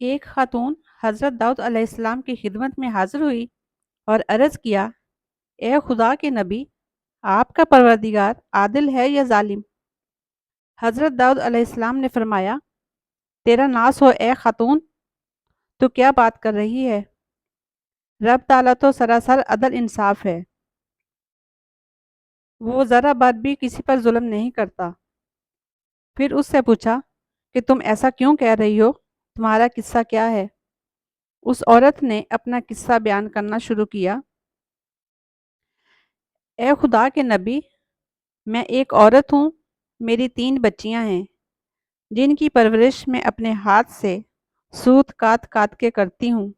ایک خاتون حضرت داؤد علیہ السلام کی خدمت میں حاضر ہوئی اور عرض کیا: اے خدا کے نبی، آپ کا پروردگار عادل ہے یا ظالم؟ حضرت داؤد علیہ السلام نے فرمایا: تیرا ناس ہو اے خاتون، تو کیا بات کر رہی ہے؟ رب تعالیٰ تو سراسر عدل انصاف ہے، وہ ذرا بات بھی کسی پر ظلم نہیں کرتا۔ پھر اس سے پوچھا کہ تم ایسا کیوں کہہ رہی ہو؟ تمہارا قصہ کیا ہے؟ اس عورت نے اپنا قصہ بیان کرنا شروع کیا: اے خدا کے نبی، میں ایک عورت ہوں، میری 3 بچیاں ہیں جن کی پرورش میں اپنے ہاتھ سے سوت کاٹ کاٹ کے کرتی ہوں۔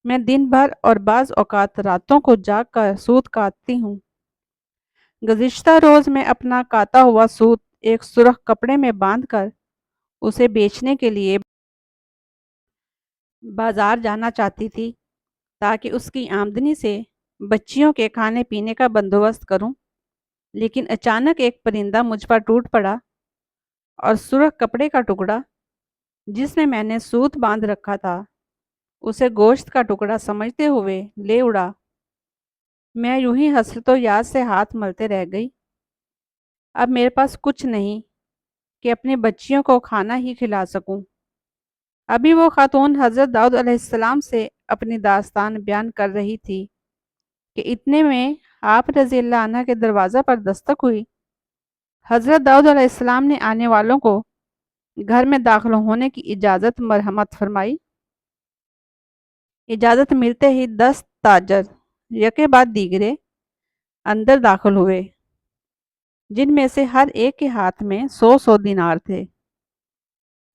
میں دن بھر اور بعض اوقات راتوں کو جاگ کر سوت کاٹتی ہوں۔ گزشتہ روز میں اپنا کاتا ہوا سوت ایک سرخ کپڑے میں باندھ کر اسے بیچنے کے لیے بازار جانا چاہتی تھی تاکہ اس کی آمدنی سے بچیوں کے کھانے پینے کا بندوبست کروں، لیکن اچانک ایک پرندہ مجھ پر ٹوٹ پڑا اور سرخ کپڑے کا ٹکڑا جس میں نے سوت باندھ رکھا تھا اسے گوشت کا ٹکڑا سمجھتے ہوئے لے اڑا۔ میں یوں ہی حسرت و یاد سے ہاتھ ملتے رہ گئی۔ اب میرے پاس کچھ نہیں کہ اپنی بچیوں کو کھانا ہی کھلا سکوں۔ ابھی وہ خاتون حضرت داؤد علیہ السلام سے اپنی داستان بیان کر رہی تھی کہ اتنے میں آپ رضی اللہ عنہ کے دروازہ پر دستک ہوئی۔ حضرت داؤد علیہ السلام نے آنے والوں کو گھر میں داخل ہونے کی اجازت مرحمت فرمائی۔ اجازت ملتے ہی 10 تاجر یکے بعد دیگرے اندر داخل ہوئے، جن میں سے ہر ایک کے ہاتھ میں 100 دینار تھے۔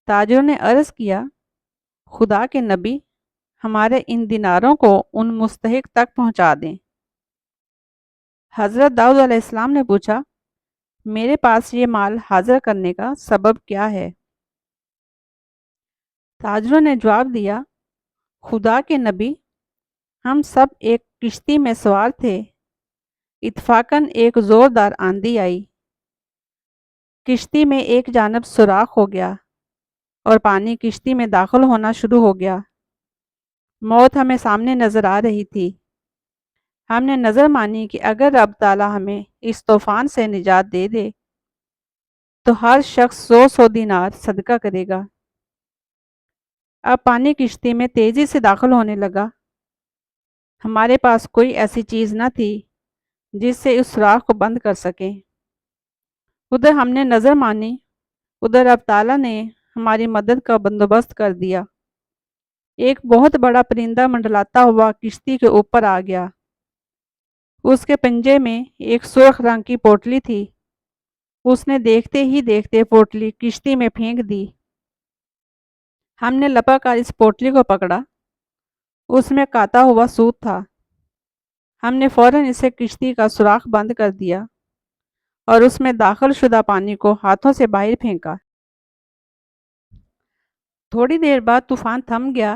تاجروں نے عرض کیا: خدا کے نبی، ہمارے ان دیناروں کو ان مستحق تک پہنچا دیں۔ حضرت داؤد علیہ السلام نے پوچھا: میرے پاس یہ مال حاضر کرنے کا سبب کیا ہے؟ تاجروں نے جواب دیا: خدا کے نبی، ہم سب ایک کشتی میں سوار تھے، اتفاقاً ایک زوردار آندھی آئی، کشتی میں ایک جانب سوراخ ہو گیا اور پانی کشتی میں داخل ہونا شروع ہو گیا۔ موت ہمیں سامنے نظر آ رہی تھی۔ ہم نے نظر مانی کہ اگر رب تعالیٰ ہمیں اس طوفان سے نجات دے دے تو ہر شخص 100 دینار صدقہ کرے گا۔ اب پانی کشتی میں تیزی سے داخل ہونے لگا۔ ہمارے پاس کوئی ایسی چیز نہ تھی جس سے اس سوراخ کو بند کر سکیں۔ ادھر ہم نے نظر مانی، ادھر رب تعالیٰ نے ہماری مدد کا بندوبست کر دیا۔ ایک بہت بڑا پرندہ منڈلاتا ہوا کشتی کے اوپر آ گیا۔ اس کے پنجے میں ایک سرخ رنگ کی پوٹلی تھی۔ اس نے دیکھتے ہی دیکھتے پوٹلی کشتی میں پھینک دی۔ ہم نے لپک کر اس پوٹلی کو پکڑا، اس میں کاتا ہوا سوت تھا۔ ہم نے فوراً اسے کشتی کا سوراخ بند کر دیا اور اس میں داخل شدہ پانی کو ہاتھوں سے باہر پھینکا۔ تھوڑی دیر بعد طوفان تھم گیا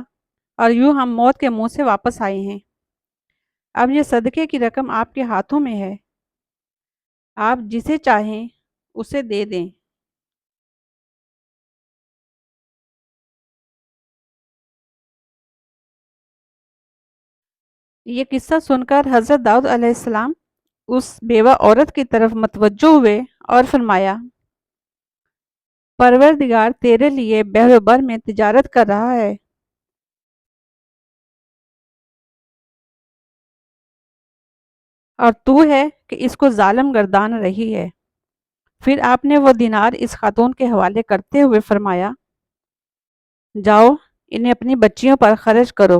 اور یوں ہم موت کے منہ سے واپس آئے ہیں۔ اب یہ صدقے کی رقم آپ کے ہاتھوں میں ہے، آپ جسے چاہیں اسے دے دیں۔ یہ قصہ سن کر حضرت داؤد علیہ السلام اس بیوہ عورت کی طرف متوجہ ہوئے اور فرمایا: پروردگار تیرے لیے بحر و بر میں تجارت کر رہا ہے، اور تو ہے کہ اس کو ظالم گردان رہی ہے۔ پھر آپ نے وہ دینار اس خاتون کے حوالے کرتے ہوئے فرمایا: جاؤ، انہیں اپنی بچیوں پر خرچ کرو۔